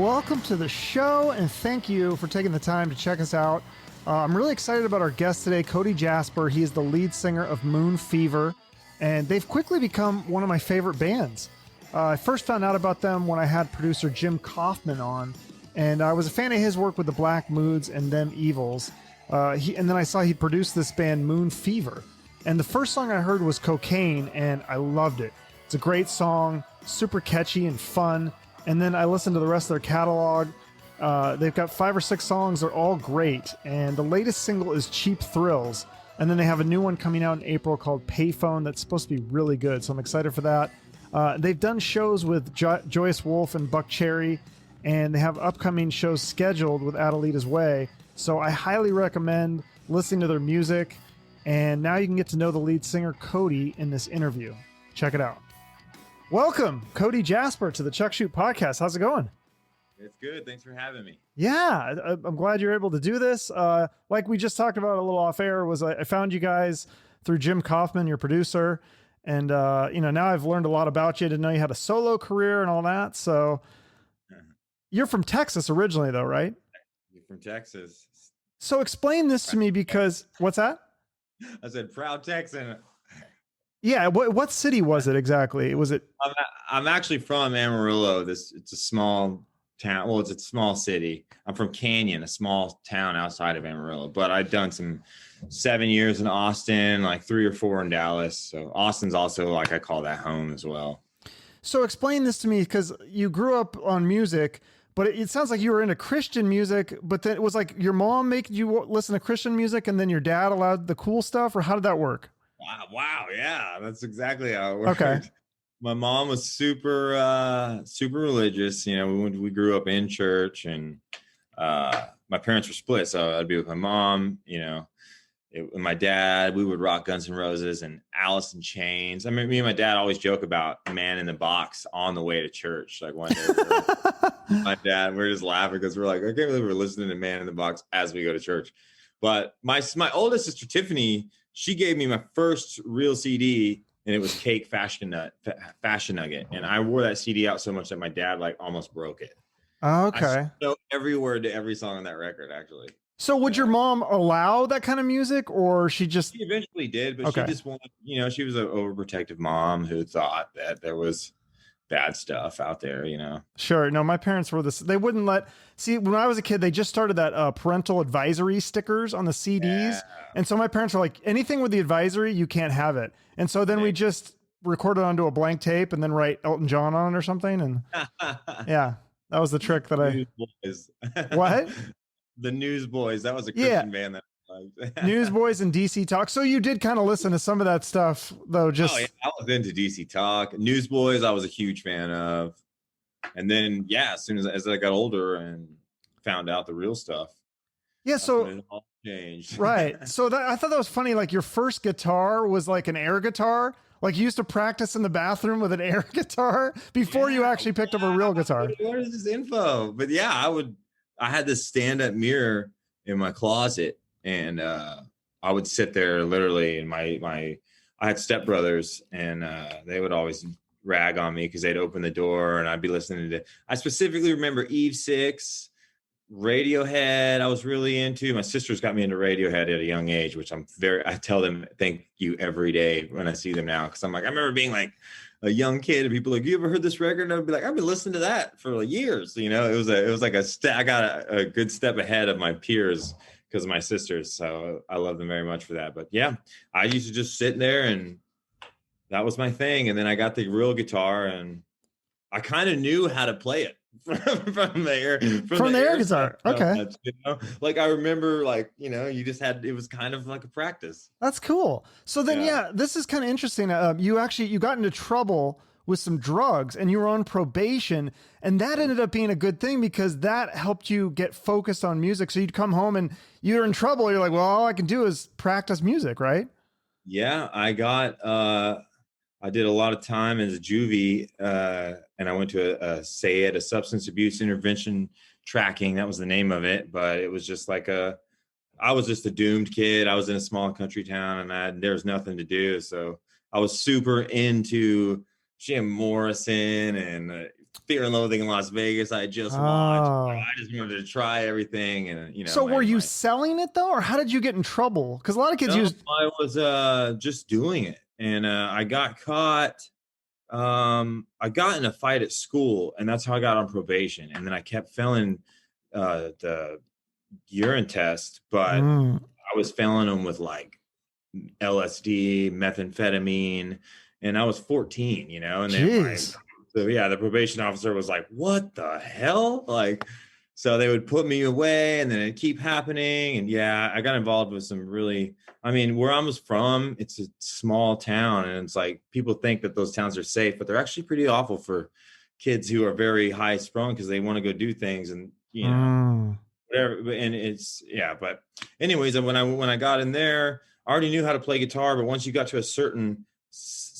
welcome to the show, and thank you for taking the time to check us out. I'm really excited about our guest today, Cody Jasper. He is the lead singer of Moon Fever, and they've quickly become one of my favorite bands. I first found out about them when I had producer Jim Kaufman on, and I was a fan of his work with the Black Moods and Them Evils. And then I saw he produced this band, Moon Fever. And the first song I heard was Cocaine, and I loved it. It's a great song, super catchy and fun. And then I listened to the rest of their catalog. They've got 5 or 6 songs. They're all great. And the latest single is Cheap Thrills. And then they have a new one coming out in April called Payphone that's supposed to be really good. So I'm excited for that. They've done shows with Joyous and Buckcherry, and they have upcoming shows scheduled with Adelita's Way. So I highly recommend listening to their music. And now you can get to know the lead singer, Cody, in this interview. Check it out. Welcome, Cody Jasper, to the Chuck Shoot Podcast. How's it going? It's good. Thanks for having me. Yeah, I'm glad you're able to do this. Like we just talked about a little off air, I found you guys through Jim Kaufman, your producer. And, now I've learned a lot about you. I didn't know you had a solo career and all that. So you're from Texas originally, though, right? You're from Texas. So explain this to me because, what's that? I said, proud Texan. Yeah. What city was it exactly? Was it? I'm actually from Amarillo. It's a small town. Well, it's a small city. I'm from Canyon, a small town outside of Amarillo. But I've done some 7 years in Austin, like 3 or 4 in Dallas. So Austin's also like I call that home as well. So explain this to me because you grew up on music, but it sounds like you were into Christian music. But then it was like your mom making you listen to Christian music, and then your dad allowed the cool stuff, or how did that work? Wow. Yeah, that's exactly how it worked. Okay. My mom was super religious. We grew up in church, and my parents were split. So I'd be with my mom, and my dad, we would rock Guns N' Roses and Alice in Chains. I mean, me and my dad always joke about Man in the Box on the way to church. Like one day, my dad, we're just laughing because we're like, I can't believe we're listening to Man in the Box as we go to church. But my oldest sister, Tiffany, she gave me my first real CD, and it was Cake Fashion Nugget. And I wore that CD out so much that my dad almost broke it. Oh, okay. I know every word to every song on that record, actually. So would your mom allow that kind of music, or she just... She eventually did, but She just wanted, she was an overprotective mom who thought that there was bad stuff out there, Sure. No, my parents were this. They wouldn't see, when I was a kid, they just started that parental advisory stickers on the CDs. Yeah. And so my parents were like, anything with the advisory, you can't have it. And so then we just recorded onto a blank tape and then write Elton John on it or something. And yeah, that was the trick that Newsboys. What? The Newsboys. That was a Christian band that Newsboys and DC Talk. So you did kind of listen to some of that stuff, though. I was into DC Talk. Newsboys, I was a huge fan of. And then, as soon as I got older and found out the real stuff, so it all changed. Right. So I thought that was funny. Like your first guitar was like an air guitar. Like you used to practice in the bathroom with an air guitar before you actually picked up a real guitar. Where is this info? But I had this stand-up mirror in my closet. And I would sit there literally, and I had stepbrothers, and they would always rag on me because they'd open the door, and I'd be listening to. I specifically remember Eve 6, Radiohead. I was really into. My sisters got me into Radiohead at a young age, which I tell them thank you every day when I see them now, because I'm like, I remember being like a young kid, and people like, you ever heard this record? And I'd be like, I've been listening to that for years. It was like I got a good step ahead of my peers because of my sisters. So I love them very much for that. But yeah, I used to just sit there, and that was my thing. And then I got the real guitar, and I kind of knew how to play it from the air guitar. Okay. Like I remember, you just it was kind of like a practice. That's cool. So then, this is kind of interesting. You got into trouble with some drugs, and you were on probation, and that ended up being a good thing because that helped you get focused on music. So you'd come home and you're in trouble. You're like, well, all I can do is practice music, right? Yeah, I did a lot of time as a juvie, and I went to a substance abuse intervention tracking. That was the name of it, but it was just I was just a doomed kid. I was in a small country town, and there was nothing to do. So I was super into Jim Morrison and Fear and Loathing in Las Vegas. I just watched. Oh. I just wanted to try everything, and So were you my selling it though, or how did you get in trouble? Because a lot of kids no, use. I was just doing it, and I got caught. I got in a fight at school, and that's how I got on probation. And then I kept failing the urine test, but Mm, I was failing them with like LSD, methamphetamine, and I was 14, and then jeez. the probation officer was like, "What the hell?" Like, so they would put me away, and then it'd keep happening. And yeah, I got involved with some really, I mean, where I was from, it's a small town, and it's like people think that those towns are safe, but they're actually pretty awful for kids who are very high sprung because they want to go do things, and Mm, whatever. And it's yeah, but anyways, and when I got in there, I already knew how to play guitar, but once you got to a certain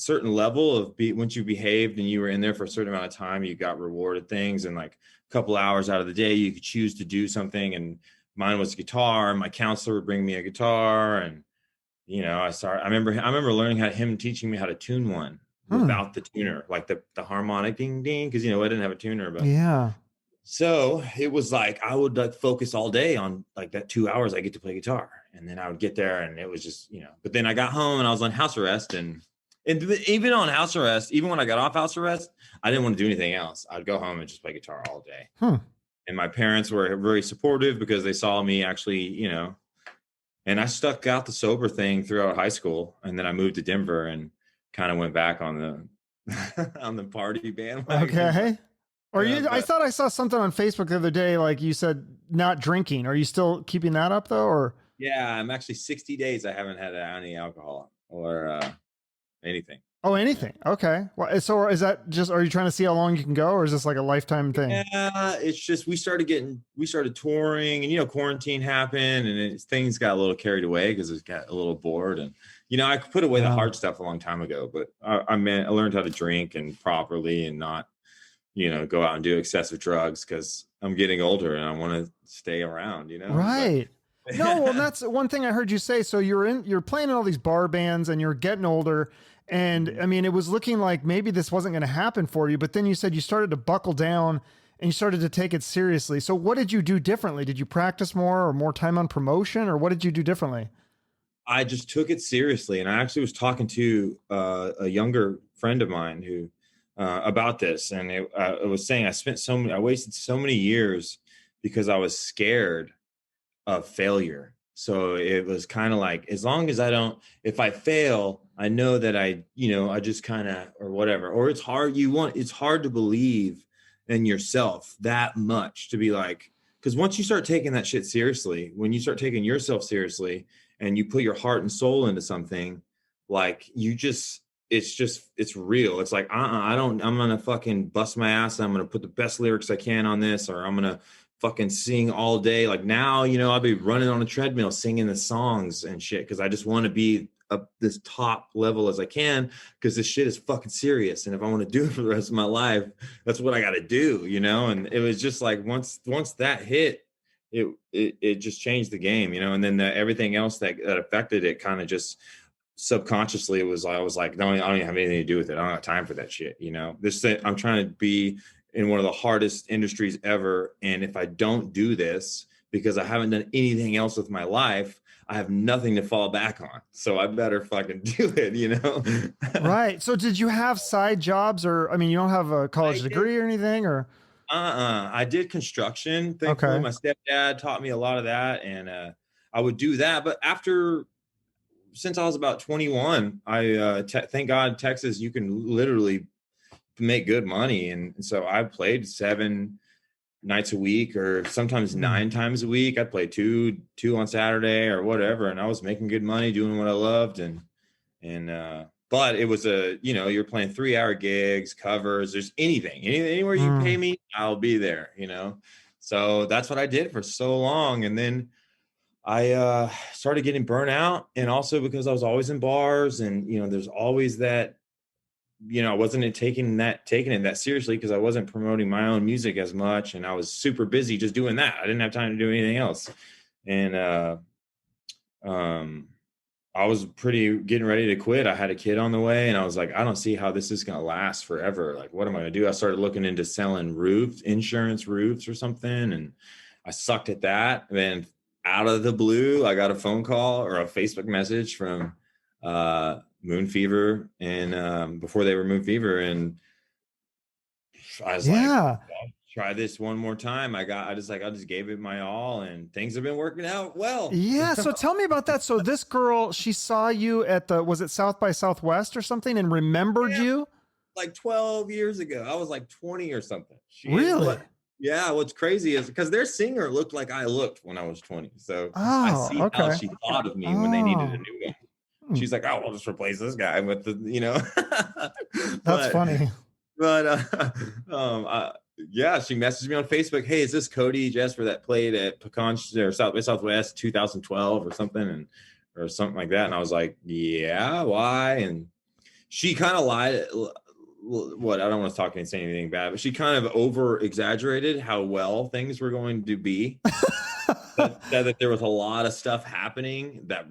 level of once you behaved and you were in there for a certain amount of time, you got rewarded things, and like a couple hours out of the day you could choose to do something, and mine was guitar, and my counselor would bring me a guitar, and I remember learning him teaching me how to tune one hmm. without the tuner, like the harmonic ding ding, because I didn't have a tuner. But Yeah. so it was like I would like focus all day on like that 2 hours I get to play guitar, and then I would get there, and it was just But then I got home and I was on house arrest, and even on house arrest, even when I got off house arrest, I didn't want to do anything else. I'd go home and just play guitar all day. Hmm. And my parents were very supportive because they saw me actually, and I stuck out the sober thing throughout high school, and then I moved to Denver and kind of went back on the on the party bandwagon. Okay. Or you? I But thought I saw something on Facebook the other day, like you said, not drinking. Are you still keeping that up though, or? yeah, I'm actually 60 days. I haven't had any alcohol or anything. Oh, Yeah. anything. Okay. Well, so is that just, are you trying to see how long you can go, or is this like a lifetime thing? Yeah, it's just we started touring, and quarantine happened, and things got a little carried away because it got a little bored, and I put away the Yeah. hard stuff a long time ago, but I learned how to drink and properly, and not go out and do excessive drugs because I'm getting older and I want to stay around, but Right. No, well, that's one thing I heard you say. So you're playing in all these bar bands and you're getting older. And I mean, it was looking like maybe this wasn't going to happen for you, but then you said you started to buckle down and you started to take it seriously. So what did you do differently? Did you practice more or more time on promotion, or what did you do differently? I just took it seriously. And I actually was talking to a younger friend of mine who about this, and I was saying I wasted so many years because I was scared of failure. So it was kind of like, as long as if I fail, I know that I just kind of, or whatever, or it's hard to believe in yourself that much to be like, because once you start taking that shit seriously, when you start taking yourself seriously and you put your heart and soul into something, like it's real. It's like, I'm going to fucking bust my ass. I'm going to put the best lyrics I can on this, or I'm going to fucking sing all day. Like now, I'll be running on a treadmill singing the songs and shit because I just want to be up this top level as I can, because this shit is fucking serious. And if I want to do it for the rest of my life, that's what I got to do, And it was just like once that hit, it just changed the game, And then everything else that affected it kind of just subconsciously, I was like, no, I don't even have anything to do with it. I don't have time for that shit. I'm trying to be in one of the hardest industries ever. And if I don't do this because I haven't done anything else with my life, I have nothing to fall back on. So I better fucking do it, Right. So did you have side jobs, or, I mean, you don't have a college I did. degree or anything, or? I did construction. Thankfully, Okay. my stepdad taught me a lot of that. And I would do that. But since I was about 21, thank God, Texas, you can literally make good money. And so I played 7 nights a week, or sometimes Hmm. 9 times a week. I'd play two on Saturday or whatever. And I was making good money doing what I loved. But it was you're playing 3-hour gigs, covers, there's anywhere you pay Hmm. me, I'll be there, So that's what I did for so long. And then I started getting burnt out, and also because I was always in bars, and there's always that, I wasn't taking it that seriously because I wasn't promoting my own music as much, and I was super busy just doing that. I didn't have time to do anything else. And um I was pretty getting ready to quit. I had a kid on the way, and I was like, I don't see how this is going to last forever. Like, what am I going to do? I started looking into selling insurance roofs or something, and I sucked at that. And then out of the blue, I got a phone call or a Facebook message from Moon Fever, and before they were Moon Fever, and I was like, Yeah. try this one more time. I just gave it my all, and things have been working out well. Yeah. So tell me about that. So this girl, she saw you at was it South by Southwest or something and remembered Yeah, you? like 12 years ago. I was like 20 or something. Really? Yeah, what's crazy is because their singer looked like I looked when I was 20. So I Oh, see how okay. she thought of me when they needed a Oh, new one. hmm, She's like, oh, I'll just replace this guy with that's but funny. but yeah, she messaged me on Facebook. Hey, is this Cody Jasper that played at Pecan or South by Southwest 2012 or something, or something like that? And I was like, yeah, why? And she kind of lied. What, I don't want to talk and say anything bad, but she kind of over exaggerated how well things were going to be. that there was a lot of stuff happening that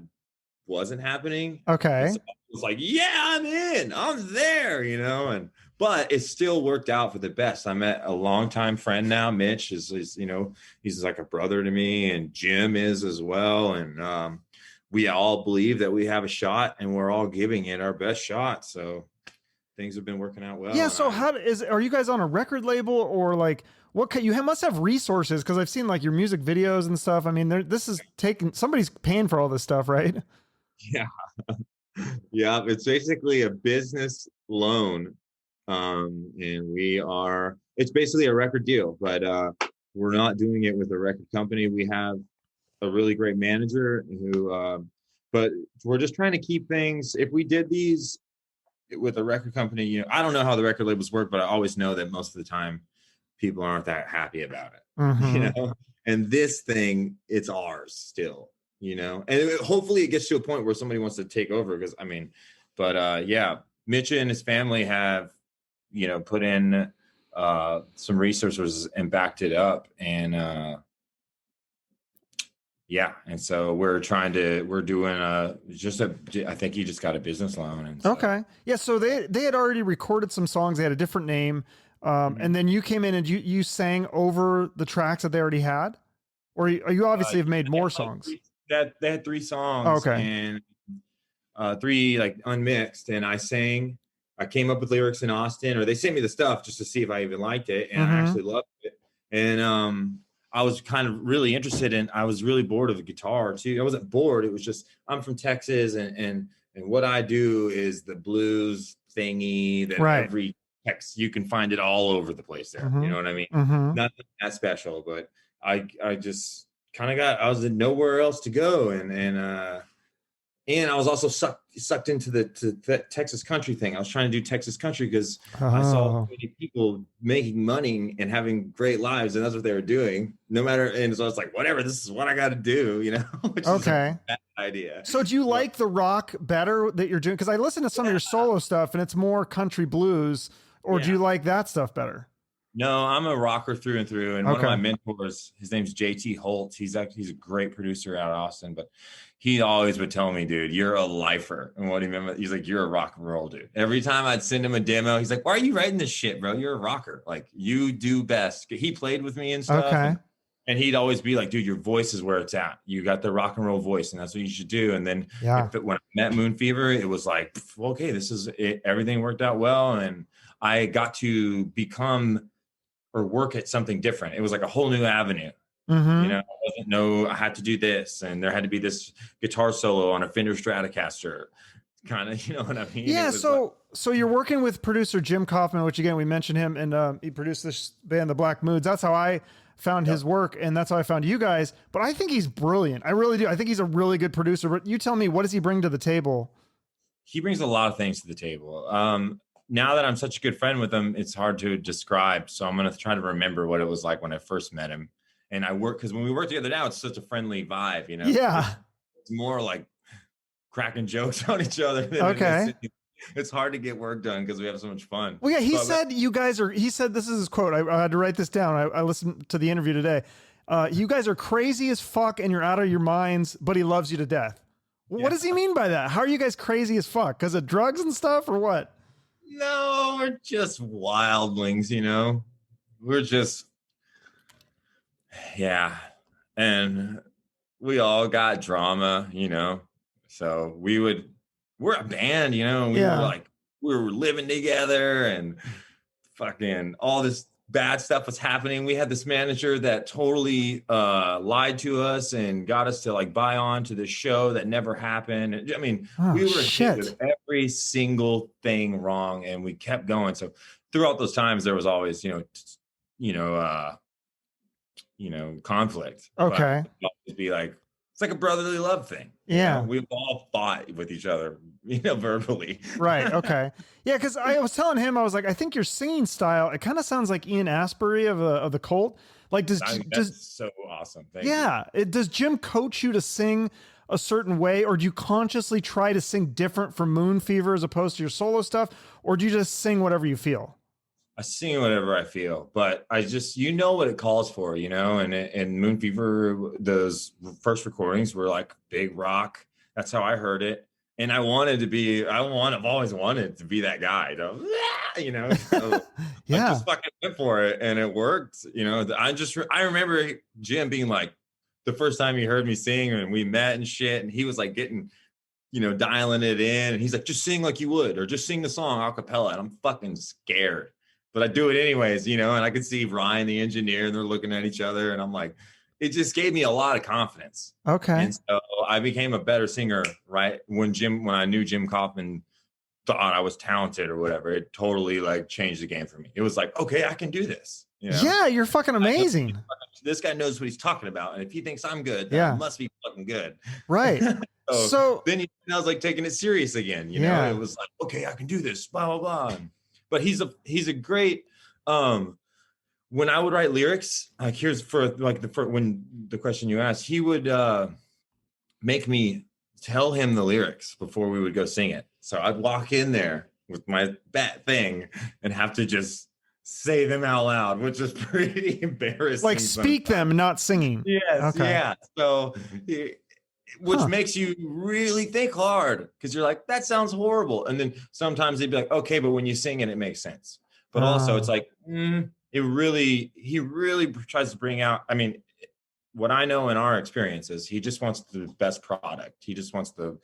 wasn't happening. And Okay. so I was like, yeah, I'm there, and but it still worked out for the best. I met a longtime friend now. Mitch is he's like a brother to me, and Jim is as well. And we all believe that we have a shot, and we're all giving it our best shot. So things have been working out well. Yeah. And So are you guys on a record label or like must have resources? Cause I've seen like your music videos and stuff. I mean, this is somebody's paying for all this stuff, right? yeah, yeah, it's basically a business loan. And it's basically a record deal, but we're not doing it with a record company. We have a really great manager but we're just trying to keep things. If we did these with a record company, I don't know how the record labels work, but I always know that most of the time people aren't that happy about it, Mm-hmm. and this thing, it's ours still, and hopefully it gets to a point where somebody wants to take over, because yeah, Mitch and his family have, put in some resources and backed it up. And yeah, and so we're doing I think he just got a business loan. And so, Okay. Yeah. So they had already recorded some songs. They had a different name. And then you came in and you sang over the tracks that they already had, or you obviously have made more songs. They had 3 songs, Oh, okay. and 3 like unmixed, and I came up with lyrics in Austin, or they sent me the stuff just to see if I even liked it, and I Mm-hmm. actually loved it. And I was kind of really interested I was really bored of the guitar too. I wasn't bored, it was just, I'm from Texas, and what I do is the blues thingy that Right. every Tex, you can find it all over the place there. You Mm-hmm. know what I mean? Mm-hmm. Nothing that special, but I just kind of I was in nowhere else to go, and I was also sucked into the Texas country thing. I was trying to do Texas country because I saw so Oh, many people making money and having great lives, and that's what they were doing. No matter, and so I was like, whatever, this is what I got to do, which is okay. a bad idea. So do you But like the rock better that you're doing? Because I listen to some of your solo stuff and it's more country blues, or do yeah, you like that stuff better? no, I'm a rocker through and through. And one of my Okay. mentors, his name's JT Holt. He's a great producer out of Austin, but he always would tell me, dude, you're a lifer. And what he meant, he's like, you're a rock and roll dude. Every time I'd send him a demo, he's like, why are you writing this shit, bro? You're a rocker. Like, you do best. He played with me and stuff. Okay. And he'd always be like, dude, your voice is where it's at. You got the rock and roll voice, and that's what you should do. And then Yeah. when I met Moon Fever, it was like, well, okay, this is it. Everything worked out well. And I got to become or work at something different. It was like a whole new avenue. Mm-hmm. I had to do this, and there had to be this guitar solo on a Fender Stratocaster, kind of, you know what I mean? Yeah. It was like, So you're working with producer Jim Kaufman, which again, we mentioned him, and he produced this band, The Black Moods. That's how I found his work, and that's how I found you guys. But I think he's brilliant. I really do. I think he's a really good producer. But you tell me, what does he bring to the table? he brings a lot of things to the table. Now that I'm such a good friend with him, it's hard to describe. So I'm going to try to remember what it was like when I first met him. And because when we work together now, it's such a friendly vibe, Yeah. It's more like cracking jokes on each other. Okay. It's hard to get work done because we have so much fun. Well, yeah, he said this is his quote. I had to write this down. I listened to the interview today. You guys are crazy as fuck and you're out of your minds, but he loves you to death. What does he mean by that? How are you guys crazy as fuck? Because of drugs and stuff or what? No, we're just wildlings, you know. We're just, yeah. And we all got drama, you know. So we're a band, you know. Yeah. We were living together and fucking all this bad stuff was happening. We had this manager that totally lied to us and got us to like buy on to this show that never happened. I mean, we were hit with every single thing wrong, and we kept going. So throughout those times, there was always, conflict. Okay. But it'd be like, it's like a brotherly love thing. Yeah. We've all fought with each other, verbally. Right. Okay. Yeah. Cause I was telling him, I was like, I think your singing style, it kind of sounds like Ian Astbury of the Cult. Like That's so awesome. Thank you. Does Jim coach you to sing a certain way, or do you consciously try to sing different from Moon Fever as opposed to your solo stuff? Or do you just sing whatever you feel? I sing whatever I feel, but I just, what it calls for, and Moon Fever, those first recordings were like big rock. That's how I heard it. And I've always wanted to be that guy, so, yeah. I just fucking went for it and it worked. I remember Jim being like, the first time he heard me sing and we met and shit, and he was like getting, dialing it in, and he's like, just sing like you would, or just sing the song a cappella. And I'm fucking scared. But I do it anyways, and I could see Ryan, the engineer, and they're looking at each other. And I'm like, it just gave me a lot of confidence. Okay. And so I became a better singer, right? When I knew Jim Kaufman thought I was talented or whatever, it totally like changed the game for me. It was like, okay, I can do this. Yeah, you're fucking amazing. This guy knows what he's talking about. And if he thinks I'm good, then I must be fucking good. Right. so then I was like taking it serious again. It was like, okay, I can do this, blah, blah, blah. But he's a great, when I would write lyrics, like here's when the question you asked, he would make me tell him the lyrics before we would go sing it. So I'd walk in there with my bat thing and have to just say them out loud, which is pretty embarrassing. Like speak them, not singing. Yes. Okay. Yeah. So which makes you really think hard, because you're like, that sounds horrible. And then sometimes they'd be like, okay, but when you sing it, it makes sense. But also it's like, he really tries to bring out, I mean, what I know in our experiences, he just wants the best product. He just wants the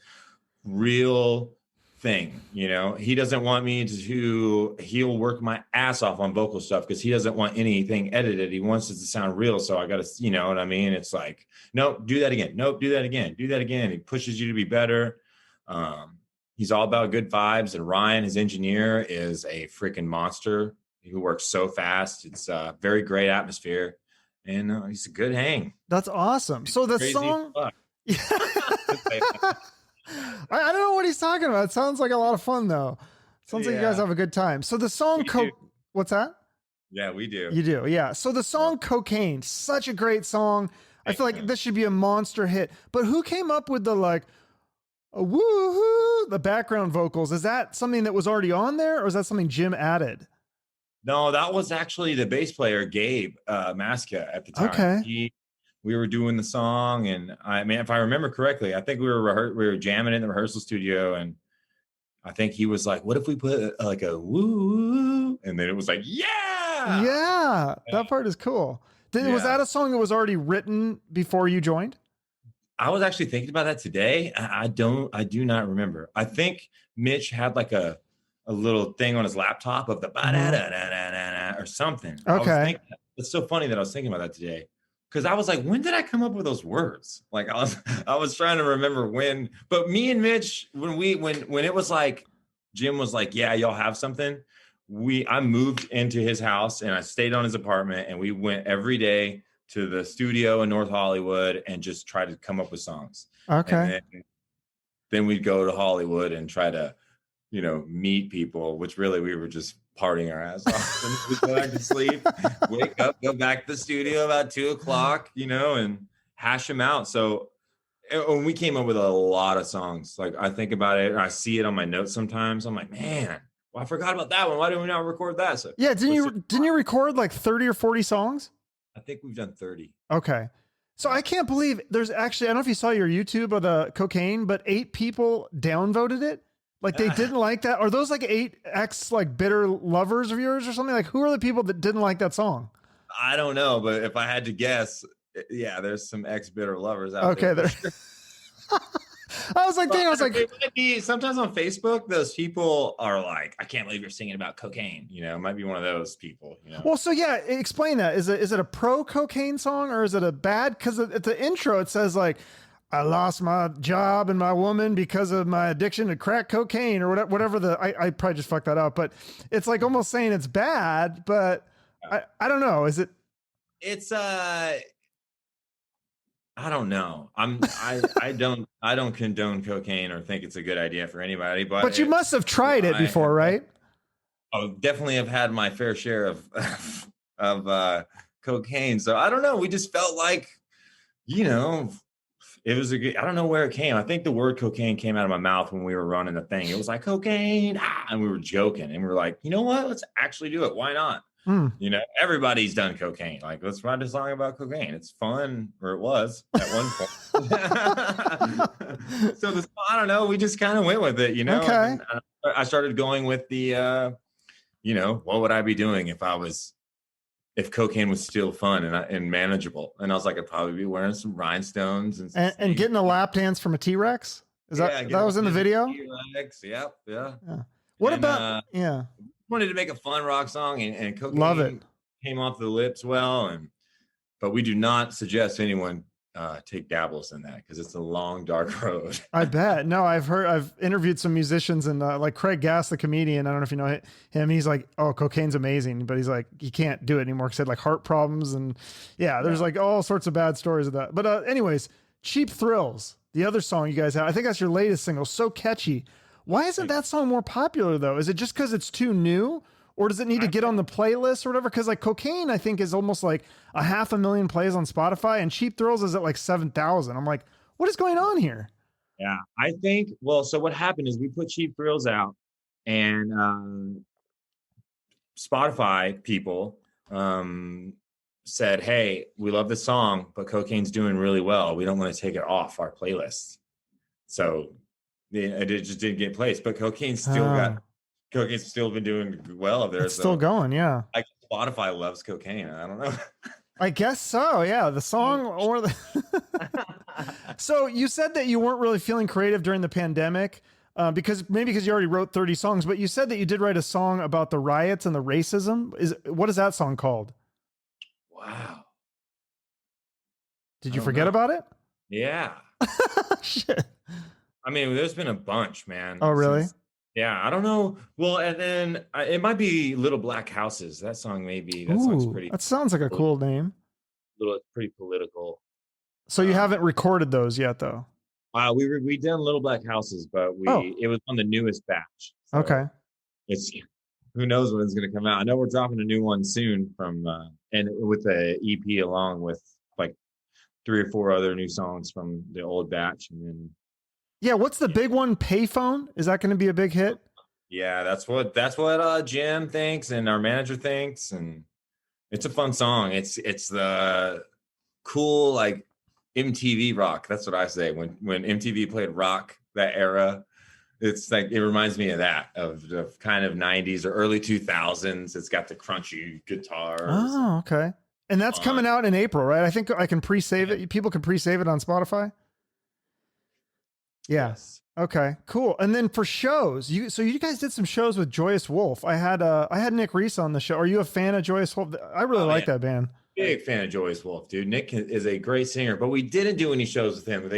real thing. He doesn't want me he'll work my ass off on vocal stuff because he doesn't want anything edited. He wants it to sound real. So I got to, you know what I mean? It's like, nope, do that again. Nope, do that again. Do that again. He pushes you to be better. He's all about good vibes. And Ryan, his engineer, is a freaking monster who works so fast. It's a very great atmosphere. And he's a good hang. That's awesome. So the song... I don't know what he's talking about. It sounds like a lot of fun, though. Sounds like you guys have a good time. So the song, what's that? Yeah, we do. You do, yeah. So the song Cocaine, such a great song. I feel like this should be a monster hit. But who came up with the woo-hoo, the background vocals? Is that something that was already on there, or is that something Jim added? No, that was actually the bass player, Gabe Maska, at the time. Okay. We were doing the song, and I mean, if I remember correctly, I think we were jamming in the rehearsal studio, and I think he was like, "What if we put like a woo?" And then it was like, "Yeah, that part is cool." Was that a song that was already written before you joined? I was actually thinking about that today. I do not remember. I think Mitch had like a little thing on his laptop of the ba-da-da-da-da-da or something. Okay, it's so funny that I was thinking about that today. Because I was like, when did I come up with those words? Like I was trying to remember when. But me and Mitch, when it was like, Jim was like, yeah, y'all have something. I moved into his house and I stayed on his apartment, and we went every day to the studio in North Hollywood and just tried to come up with songs. Okay. And then we'd go to Hollywood and try to, meet people, which really we were just partying our ass off. And we'd go back to sleep, wake up, go back to the studio about 2:00, and hash them out. So when we came up with a lot of songs, like I think about it and I see it on my notes sometimes. I'm like, man, well, I forgot about that one. Why didn't we not record that? So yeah, didn't you record like 30 or 40 songs? I think we've done 30. Okay. So I can't believe there's actually, I don't know if you saw your YouTube of the cocaine, but 8 people downvoted it. Like they didn't like that. Are those like 8 ex like bitter lovers of yours or something? Like who are the people that didn't like that song? I don't know, but if I had to guess, yeah, there's some ex-bitter lovers out Okay, there. there. I was like, dang, I was like, it might be sometimes on Facebook, those people are like, I can't believe you're singing about cocaine. You know, it might be one of those people, you know. well, so yeah, explain that. Is it a pro cocaine song or is it a bad? Because at the intro it says like, I lost my job and my woman because of my addiction to crack cocaine or whatever I probably just fucked that up, but it's like almost saying it's bad, but I don't know. Is it? It's I don't know. I don't condone cocaine or think it's a good idea for anybody, But you must have tried it before, right? I definitely have had my fair share of cocaine. So I don't know. We just felt like, you know, it was a good, I don't know where it came. I think the word cocaine came out of my mouth when we were running the thing. It was like cocaine, and we were joking, and we were like, you know what? Let's actually do it. Why not? You know, everybody's done cocaine. Like, let's write a song about cocaine. It's fun, or it was at one point. So I don't know. We just kind of went with it, you know. Okay. And I started going with the, you know, what would I be doing if cocaine was still fun and manageable? And I was like, I'd probably be wearing some rhinestones and getting a lap dance from a T-Rex. Is that was in the video? T-Rex, yep, yeah. What about wanted to make a fun rock song and cocaine love it. Came off the lips well, but we do not suggest anyone take dabbles in that because it's a long dark road. I bet. No, I've interviewed some musicians and like Craig Gass, the comedian. I don't know if you know him. He's like, oh, cocaine's amazing, but he's like, he can't do it anymore because he had like heart problems and there's like all sorts of bad stories of that. But anyways, Cheap Thrills, the other song you guys have, I think that's your latest single, so catchy. Why isn't that song more popular though? Is it just because it's too new, or does it need to get on the playlist or whatever? Because like Cocaine, I think is almost like 500,000 plays on Spotify, and Cheap Thrills is at like 7,000. I'm like, what is going on here? Yeah, I think. Well, so what happened is we put Cheap Thrills out, and Spotify people said, "Hey, we love this song, but Cocaine's doing really well. We don't want to take it off our playlist." So it just didn't get placed, but Cocaine's still been doing well there. It's still going, yeah. Like Spotify loves Cocaine. I don't know. I guess so, yeah. The song or the. So you said that you weren't really feeling creative during the pandemic, because you already wrote 30 songs. But you said that you did write a song about the riots and the racism. What is that song called? Wow. Did you forget about it? Yeah. Shit. I mean, there's been a bunch, man. Oh, really? Yeah, I don't know. Well, and then it might be Little Black Houses. That song song's pretty. That sounds like a cool name. Pretty political. So you haven't recorded those yet, though? We done Little Black Houses, but it was on the newest batch. So okay. It's who knows when it's going to come out. I know we're dropping a new one soon and with the EP along with like 3 or 4 other new songs from the old batch, and then. Yeah, what's the big one? Payphone? Is that going to be a big hit? Yeah, that's what Jim thinks and our manager thinks, and it's a fun song. It's the cool like MTV rock. That's what I say when MTV played rock, that era. It's like it reminds me of that of kind of 90s or early 2000s. It's got the crunchy guitars. Oh, okay. And that's coming out in April, right? I think I can pre-save it. People can pre-save it on Spotify. Yeah. Yes. Okay, cool. And then for shows, you guys did some shows with Joyous Wolf. I had Nick Reese on the show. Are you a fan of Joyous Wolf? I really like that band. Big fan of Joyous Wolf, dude. Nick is a great singer, but we didn't do any shows with him.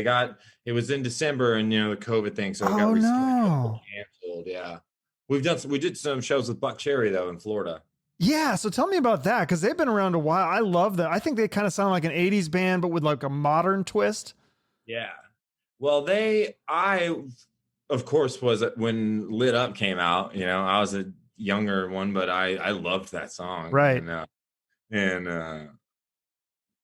It was in December, and the COVID thing, so it got canceled. Yeah, we did some shows with Buckcherry though in Florida. Yeah, so tell me about that because they've been around a while. I love them. I think they kind of sound like an '80s band, but with like a modern twist. Yeah. Well, I, of course, was when Lit Up came out. I was a younger one, but I loved that song. Right. And I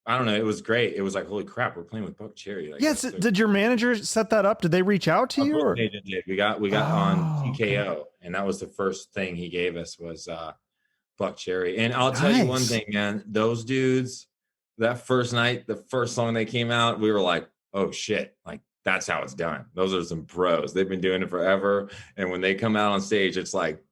don't know. It was great. It was like, holy crap, we're playing with Buckcherry. Like, yes. Did your manager set that up? Did they reach out to you? Or? They did. We got on TKO, and that was the first thing he gave us was Buckcherry. And I'll tell you one thing, man. Those dudes, that first night, the first song they came out, we were like, oh shit, like that's how it's done. Those are some pros. They've been doing it forever. And when they come out on stage, it's like,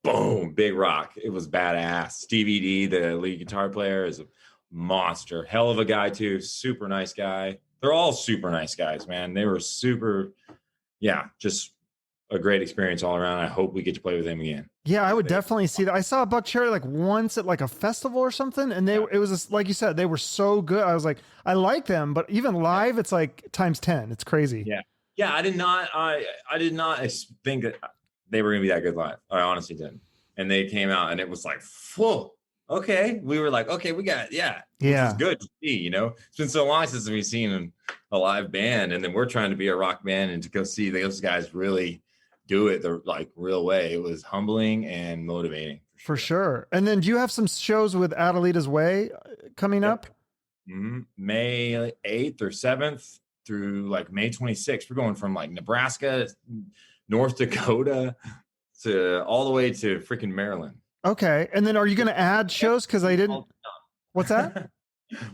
boom, big rock. It was badass. Stevie D, the lead guitar player, is a monster. Hell of a guy too. Super nice guy. They're all super nice guys, man. They were super, yeah, just a great experience all around. I hope we get to play with them again. Yeah, I would definitely see that. I saw Buckcherry like once at like a festival or something, and it was just, like you said, they were so good. I was like, I like them, but even live, it's like times 10. It's crazy. Yeah. I did not think that they were gonna be that good live. I honestly didn't. And they came out, and it was like, whoa. Okay, we were like, okay, we got It's good to see. You know, it's been so long since we've seen a live band, and then we're trying to be a rock band, and to go see those guys really do it the like real way. It was humbling and motivating for sure. And then do you have some shows with Adelita's Way coming up? May 8th or 7th through like May 26th. We're going from like Nebraska, North Dakota, to all the way to freaking Maryland. Okay. And then are you going to add shows? Because I didn't. What's that?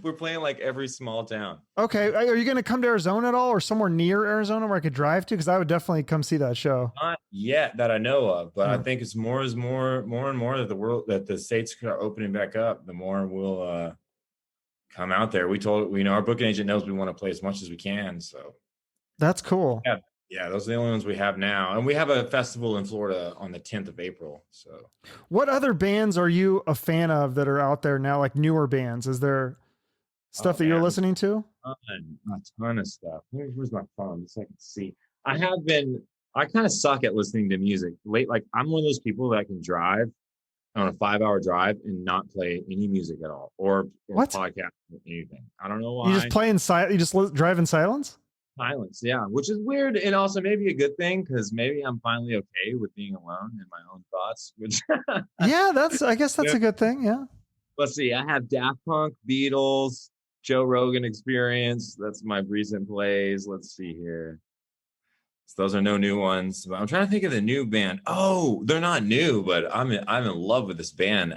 We're playing like every small town. Okay. Are you going to come to Arizona at all, or somewhere near Arizona where I could drive to? Because I would definitely come see that show. Not yet that I know of, but I think it's more and more that the states are opening back up, the more we'll come out there. Our booking agent knows we want to play as much as we can. So that's cool. Yeah, those are the only ones we have now. And we have a festival in Florida on the 10th of April. So what other bands are you a fan of that are out there now, like newer bands? Is there stuff that you're listening to? A ton of stuff. Where's my phone so I can see? I kind of suck at listening to music. Like I'm one of those people that can drive on a 5-hour drive and not play any music at all, or podcast or anything. I don't know why. You just play in silence. You just drive in silence? Silence, yeah, which is weird, and also maybe a good thing, because maybe I'm finally okay with being alone in my own thoughts. Which yeah, I guess that's a good thing. Yeah. Let's see. I have Daft Punk, Beatles, Joe Rogan Experience. That's my recent plays. Let's see here. So those are no new ones. But I'm trying to think of the new band. Oh, they're not new, but I'm in love with this band.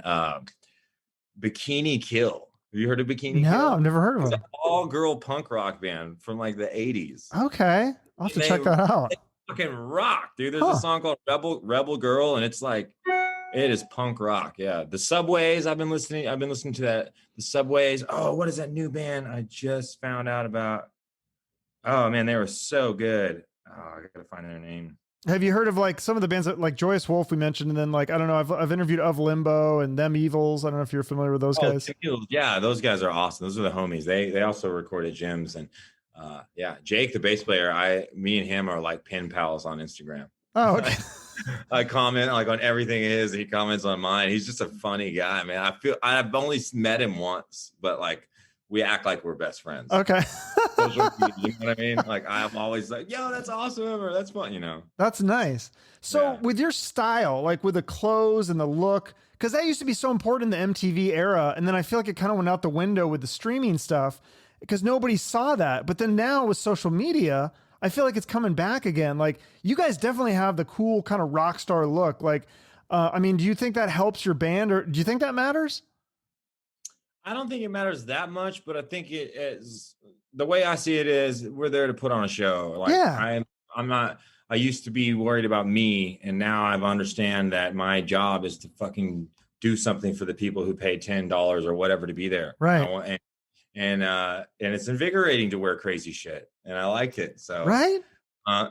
Bikini Kill. Have you heard of Bikini Kill? No, I've never heard of them. It's an all-girl punk rock band from like the 80s. Okay. I'll have to check that out. They fucking rock, dude. There's a song called Rebel Girl, and it's like, it is punk rock. Yeah. The Subways, I've been listening to that. The Subways. Oh, what is that new band I just found out about? Oh man, they were so good. Oh, I gotta find their name. Have you heard of like some of the bands that like Joyous Wolf we mentioned, and then like I don't know, I've interviewed Of Limbo and Them Evils. I don't know if you're familiar with those guys. Yeah, those guys are awesome. Those are the homies. They also recorded Jim's, and Jake, the bass player. Me and him are like pen pals on Instagram. Oh, okay. I comment like on everything his. He comments on mine. He's just a funny guy, man. I've only met him once, but like we act like we're best friends. Okay. You know what I mean? Like I'm always like, yo, that's awesome, or that's fun, you know. That's nice. So with your style, like with the clothes and the look, because that used to be so important in the MTV era, and then I feel like it kind of went out the window with the streaming stuff because nobody saw that. But then now with social media, I feel like it's coming back again. Like you guys definitely have the cool kind of rock star look. Like, I mean, do you think that helps your band, or do you think that matters? I don't think it matters that much, but I think it is, the way I see it is we're there to put on a show. Like I'm not, I used to be worried about me, and now I understand that my job is to fucking do something for the people who pay $10 or whatever to be there. Right. And it's invigorating to wear crazy shit, and I like it. So right.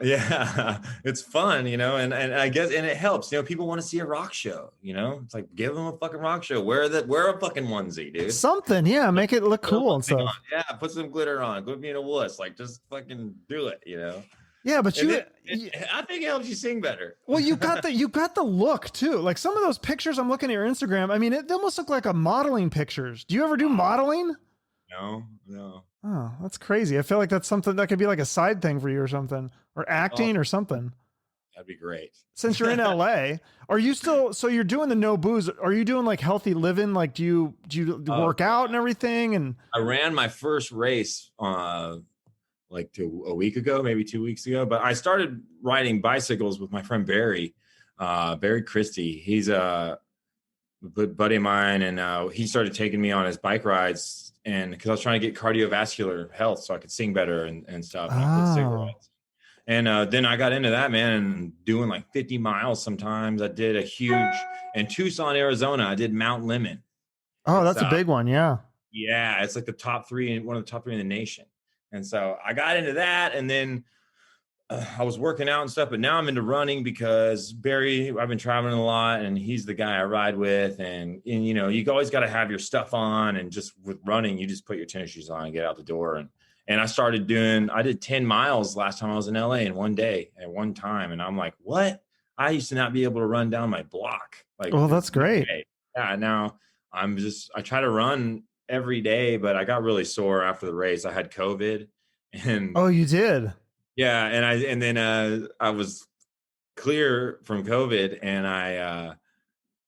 Yeah, it's fun, you know, and I guess, and it helps, you know, people want to see a rock show, you know, it's like, give them a fucking rock show, wear a fucking onesie, dude, something, make it look cool and stuff. Put some glitter on, quit being a wuss, like just fucking do it, you know. Yeah, but I think it helps you sing better. Well, you got the look too. Like some of those pictures I'm looking at your Instagram, I mean, they almost look like a modeling pictures. Do you ever do modeling? No. Oh, that's crazy. I feel like that's something that could be like a side thing for you or something, or acting or something. That'd be great. Since you're in LA, are you still, so you're doing the no booze, are you doing like healthy living? Like do you work out and everything? And I ran my first race like a week ago, maybe 2 weeks ago, but I started riding bicycles with my friend Barry Christie. He's a good buddy of mine, and he started taking me on his bike rides and because I was trying to get cardiovascular health so I could sing better and stuff. And I quit cigarettes. And then I got into that, man, and doing like 50 miles sometimes. I did a huge, in Tucson, Arizona, I did Mount Lemmon. Oh, that's a big one. Yeah. Yeah. It's like the top three, one of the top three in the nation. And so I got into that, and then I was working out and stuff, but now I'm into running because Barry, I've been traveling a lot, and he's the guy I ride with. And you know, you always got to have your stuff on, and just with running, you just put your tennis shoes on and get out the door. And I did 10 miles last time I was in LA in one day at one time. And I'm like, what? I used to not be able to run down my block. Like, well, that's great. Yeah. Now I try to run every day, but I got really sore after the race. I had COVID. And oh, you did? Yeah. And then I was clear from COVID, and I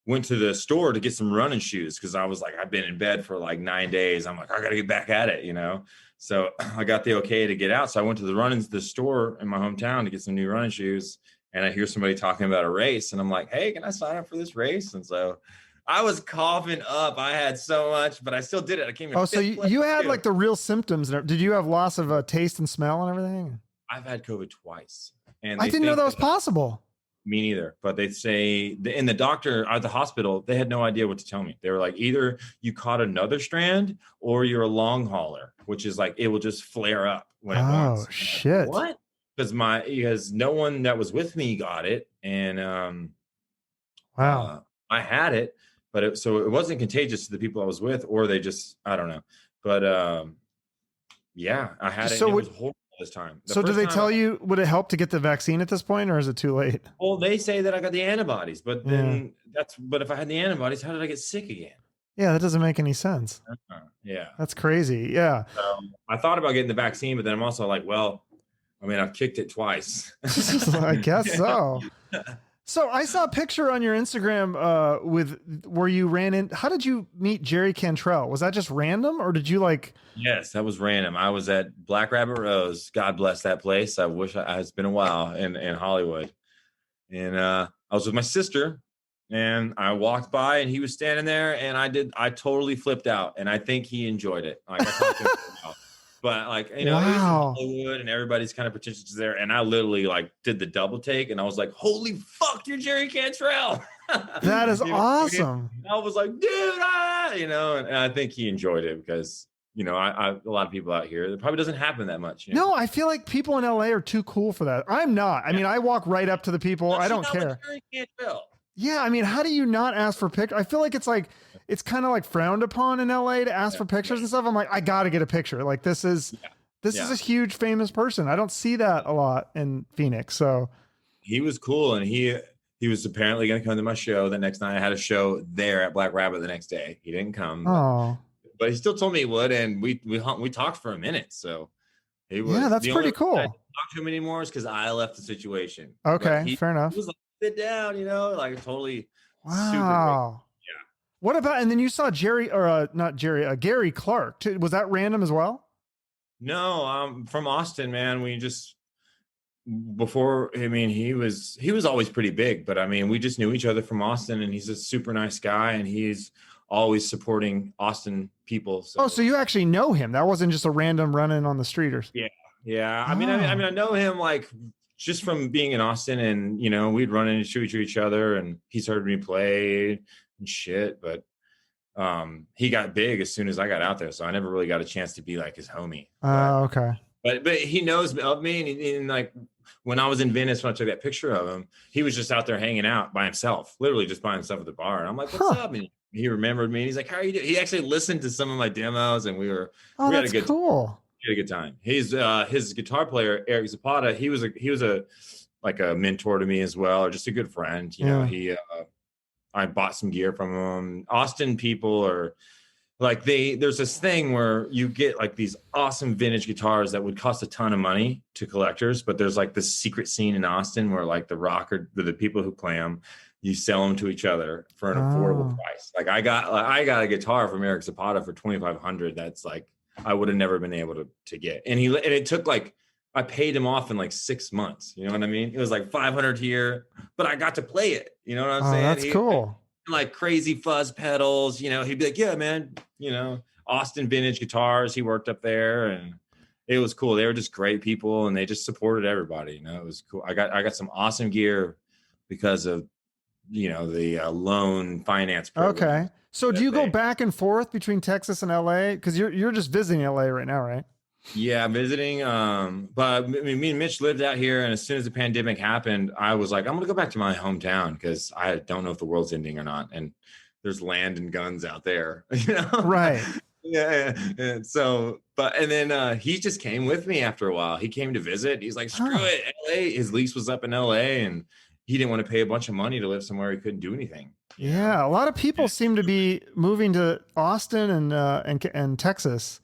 went to the store to get some running shoes. Cause I was like, I've been in bed for like 9 days. I'm like, I got to get back at it, you know? So I got the okay to get out. So I went to the store in my hometown to get some new running shoes. And I hear somebody talking about a race, and I'm like, hey, can I sign up for this race? And so I was coughing up. I had so much, but I still did it. I came in. Oh, so you had like the real symptoms. Did you have loss of taste and smell and everything? I've had COVID twice. And I didn't know that was possible. Me neither. But they say, and the doctor at the hospital, they had no idea what to tell me. They were like, either you caught another strand or you're a long hauler, which is like, it will just flare up when it wants. Oh, shit. Like, what? Because no one that was with me got it. And wow. I had it, but so it wasn't contagious to the people I was with, or they just, I don't know. But yeah, I had it. And it was horrible this time. So do they tell you, would it help to get the vaccine at this point, or is it too late? Well, they say that I got the antibodies, but then but if I had the antibodies, how did I get sick again? Yeah, that doesn't make any sense. Yeah. That's crazy. Yeah. I thought about getting the vaccine, but then I'm also like, well, I mean, I've kicked it twice. I guess so. So I saw a picture on your Instagram where you ran in. How did you meet Jerry Cantrell? Was that just random, or did you like? Yes, that was random. I was at Black Rabbit Rose. God bless that place. I wish it's been a while in Hollywood. And I was with my sister, and I walked by, and he was standing there, and I totally flipped out, and I think he enjoyed it. Like, I talked to him for a while. But like, you know, it's Hollywood, and everybody's kind of pretentious there. And I literally like did the double take, and I was like, holy fuck, you're Jerry Cantrell. That is awesome. I was like, dude, you know, and I think he enjoyed it because, you know, a lot of people out here, it probably doesn't happen that much. You know? No, I feel like people in LA are too cool for that. I'm not. I mean, I walk right up to the people. I don't care. Jerry Cantrell. Yeah, I mean, how do you not ask for pictures? I feel like it's kind of like frowned upon in LA to ask for pictures and stuff. I'm like, I got to get a picture. Like this is a huge famous person. I don't see that a lot in Phoenix. So he was cool, and he was apparently going to come to my show the next night. I had a show there at Black Rabbit the next day. He didn't come. Oh, but he still told me he would, and we talked for a minute. So he was. Yeah, that's pretty cool. I didn't talk to him anymore because I left the situation. Okay, fair enough. He was like, sit down, you know, like totally. Wow. Super great. What about, and then you saw Gary Clark too. Was that random as well? No, from Austin, man. We just, before, I mean, he was always pretty big, but I mean, we just knew each other from Austin, and he's a super nice guy, and he's always supporting Austin people. So. Oh, so you actually know him. That wasn't just a random run-in on the street or something. Yeah. I mean, I know him like just from being in Austin, and, you know, we'd run into each other, and he's heard me play and shit, but he got big as soon as I got out there, so I never really got a chance to be like his homie. Okay. But he knows of me, and like when I was in Venice, when I took that picture of him, he was just out there hanging out by himself, literally just by himself at the bar. And I'm like, "What's up?" And he remembered me. And he's like, "How are you doing?" He actually listened to some of my demos, and we had a good cool. We had a good time. He's his guitar player, Eric Zapata. He was a like a mentor to me as well, or just a good friend. You know, I bought some gear from him. Austin people are like, there's this thing where you get like these awesome vintage guitars that would cost a ton of money to collectors, but there's like this secret scene in Austin where like the people who play them, you sell them to each other for an affordable price. Like I got a guitar from Eric Zapata for $2,500. That's like, I would have never been able to get. And it took like, I paid him off in like 6 months. You know what I mean? It was like $500 here, but I got to play it. You know what I'm saying? That's cool. Like crazy fuzz pedals, you know, he'd be like, yeah, man, you know, Austin Vintage Guitars. He worked up there, and it was cool. They were just great people, and they just supported everybody. You know, it was cool. I got some awesome gear because of the loan finance program. Okay. So do you go back and forth between Texas and LA? Because you're just visiting LA right now, right? Yeah, visiting. But me and Mitch lived out here, and as soon as the pandemic happened, I was like, I'm gonna go back to my hometown because I don't know if the world's ending or not, and there's land and guns out there, Right. Yeah. And so, and then he just came with me after a while. He came to visit. He's like, screw it, LA. His lease was up in LA, and he didn't want to pay a bunch of money to live somewhere he couldn't do anything. Yeah, a lot of people seem to be moving to Austin and Texas.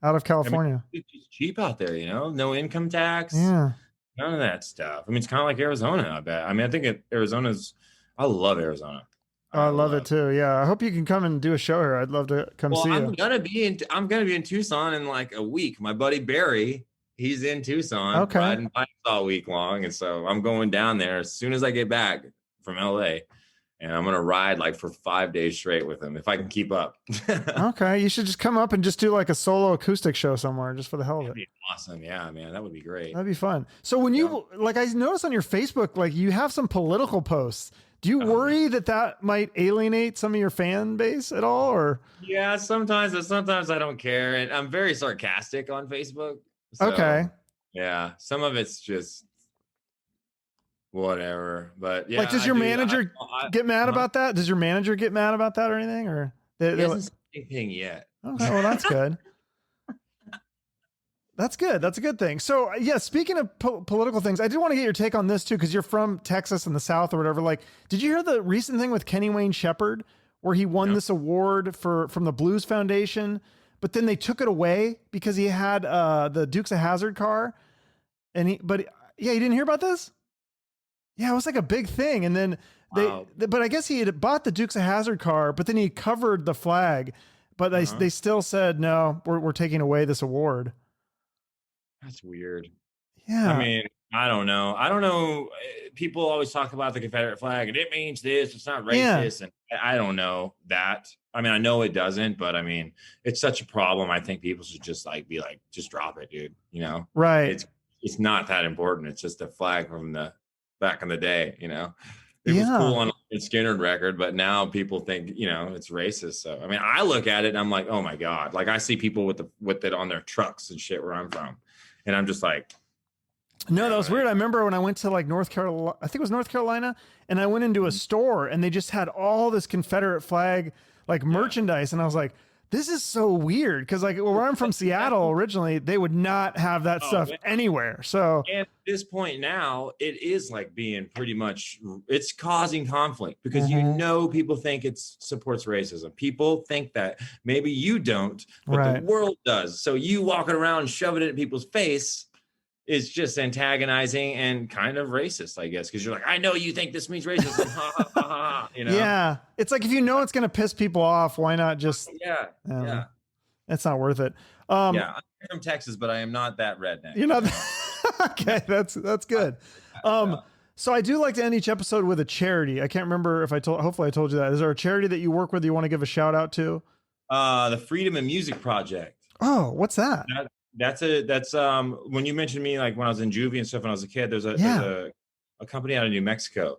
Out of California. I mean, it's cheap out there, no income tax, Yeah, none of that stuff. I mean, it's kind of like Arizona, I bet. I mean, I think I love Arizona. I love it too. Yeah, I hope you can come and do a show here. I'd love to come see you. I'm gonna be in Tucson in like a week. My buddy Barry, he's in Tucson, riding bikes all week long, and so I'm going down there as soon as I get back from LA. And I'm going to ride like for 5 days straight with him if I can keep up. Okay. You should just come up and just do like a solo acoustic show somewhere just for the hell of it. That'd be awesome. Yeah, man. That would be great. That'd be fun. So when you, like I noticed on your Facebook, like you have some political posts. Do you worry that might alienate some of your fan base at all? Or yeah, sometimes I don't care. And I'm very sarcastic on Facebook. So, okay. Yeah. Some of it's just whatever, but yeah. Like, does your manager get mad about that? Does your manager get mad about that or anything? Or he hasn't said anything yet. Okay, well, that's good. That's good. That's a good thing. So yeah, speaking of political things, I did want to get your take on this too, because you're from Texas and the South or whatever. Like, did you hear the recent thing with Kenny Wayne Shepherd, where he won this award from the Blues Foundation, but then they took it away because he had the Dukes of Hazzard car, you didn't hear about this? Yeah, it was like a big thing. And then but I guess he had bought the Dukes of Hazzard car, but then he covered the flag, but they still said, no, we're taking away this award. That's weird. Yeah. I mean, I don't know. People always talk about the Confederate flag and it means this, it's not racist. Yeah. And I don't know that. I mean, I know it doesn't, but I mean, it's such a problem. I think people should just be like, just drop it, dude. Right. It's not that important. It's just a flag from the back in the day, it was cool on a Skinner record, but now people think, it's racist. So, I mean, I look at it and I'm like, oh my God. Like I see people with it on their trucks and shit where I'm from. And I'm just like, no, that was weird. I remember when I went to like North Carolina, I think it was North Carolina, and I went into a store and they just had all this Confederate flag, like merchandise. And I was like, this is so weird. Cause like where I'm from, Seattle originally, they would not have that stuff anywhere. So at this point now, it is like being pretty much, it's causing conflict because people think it supports racism. People think that maybe you don't, but the world does. So you walking around shoving it in people's face is just antagonizing and kind of racist, I guess, because you're like, I know you think this means racism. Ha, ha, ha, ha, Yeah. It's like, if you know it's going to piss people off, why not just... Yeah. It's not worth it. I'm from Texas, but I am not that redneck. You're not... Okay, that's good. So I do like to end each episode with a charity. I can't remember if hopefully I told you that. Is there a charity that you work with you want to give a shout out to? The Freedom and Music Project. Oh, what's that? That's when you mentioned me, like when I was in juvie and stuff when I was a kid, there's a company out of New Mexico,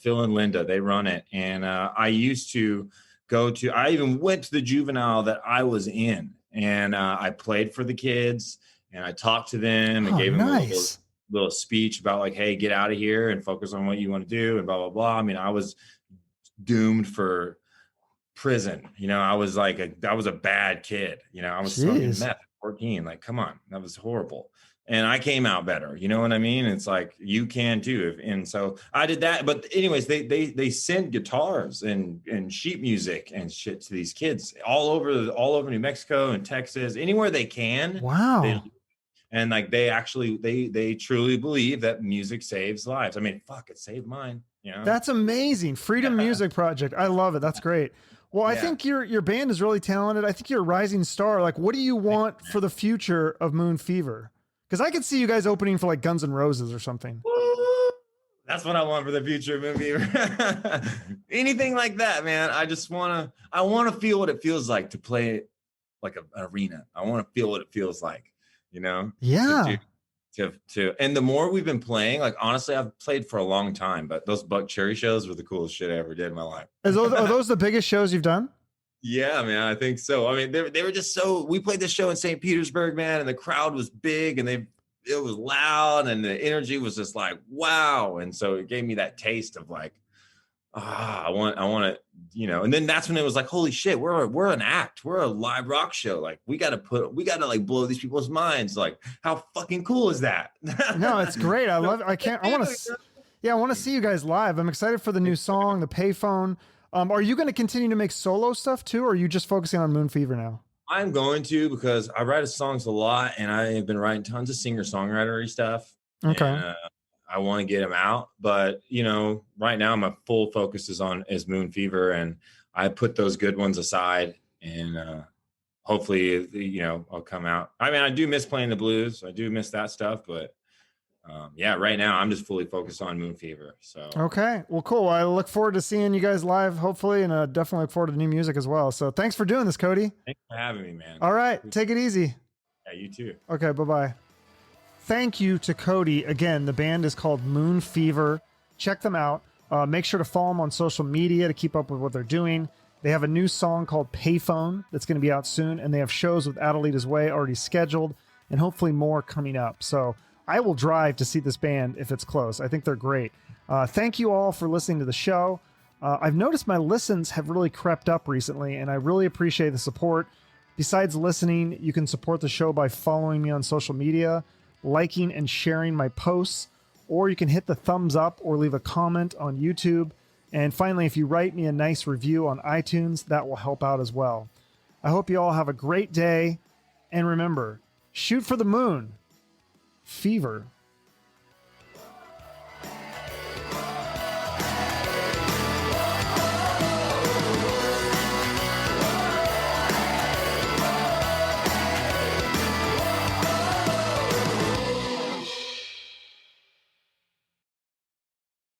Phil and Linda, they run it. And I used to I even went to the juvenile that I was in, and I played for the kids and I talked to them and gave them a little speech about like, hey, get out of here and focus on what you want to do and blah, blah, blah. I mean, I was doomed for prison. I was a bad kid. I was smoking meth at 14. Like, come on, that was horrible. And I came out better. You know what I mean? It's like, you can too. And so I did that. But anyways, they send guitars and sheet music and shit to these kids all over New Mexico and Texas, anywhere they can. Wow. And like, they truly believe that music saves lives. I mean, fuck, it saved mine. That's amazing. Freedom Music Project. I love it. That's great. Well, I think your band is really talented. I think you're a rising star. Like, what do you want for the future of Moon Fever? Because I could see you guys opening for like Guns N' Roses or something. That's what I want for the future of Moon Fever. Anything like that, man. I want to feel what it feels like to play an arena. I want to feel what it feels like, you know? Yeah. And the more we've been playing, like, honestly, I've played for a long time, but those Buckcherry shows were the coolest shit I ever did in my life. Are those the biggest shows you've done? Yeah, man, I think so. I mean, they were just we played this show in St. Petersburg, man, and the crowd was big and it was loud and the energy was just like, wow. And so it gave me that taste of like, I want to, you know, and then that's when it was like, holy shit, we're an act. We're a live rock show. Like we got to like blow these people's minds. Like how fucking cool is that? No, it's great. I love it. I want to see you guys live. I'm excited for the new song, the Payphone. Are you going to continue to make solo stuff too? Or are you just focusing on Moon Fever now? I'm going to, because I write songs a lot and I have been writing tons of singer-songwriter stuff. Okay. And, I want to get them out, but you know, right now my full focus is Moon Fever, and I put those good ones aside, and hopefully, you know, I'll come out. I mean, I do miss playing the blues. I do miss that stuff, but yeah, right now I'm just fully focused on Moon Fever. So okay, well, cool. I look forward to seeing you guys live, hopefully, and definitely look forward to the new music as well. So thanks for doing this, Cody. Thanks for having me, man. All right, take it easy. Yeah, you too. Okay, bye-bye. Thank you to Cody. Again, the band is called Moon Fever. Check them out. Make sure to follow them on social media to keep up with what they're doing. They have a new song called Payphone that's going to be out soon, and they have shows with Adelita's Way already scheduled, and hopefully more coming up. So I will drive to see this band if it's close. I think they're great. Thank you all for listening to the show. I've noticed my listens have really crept up recently, and I really appreciate the support. Besides listening, you can support the show by following me on social media, liking and sharing my posts, or you can hit the thumbs up or leave a comment on YouTube. And finally, if you write me a nice review on iTunes, that will help out as well. I hope you all have a great day. And remember, shoot for the moon. Fever.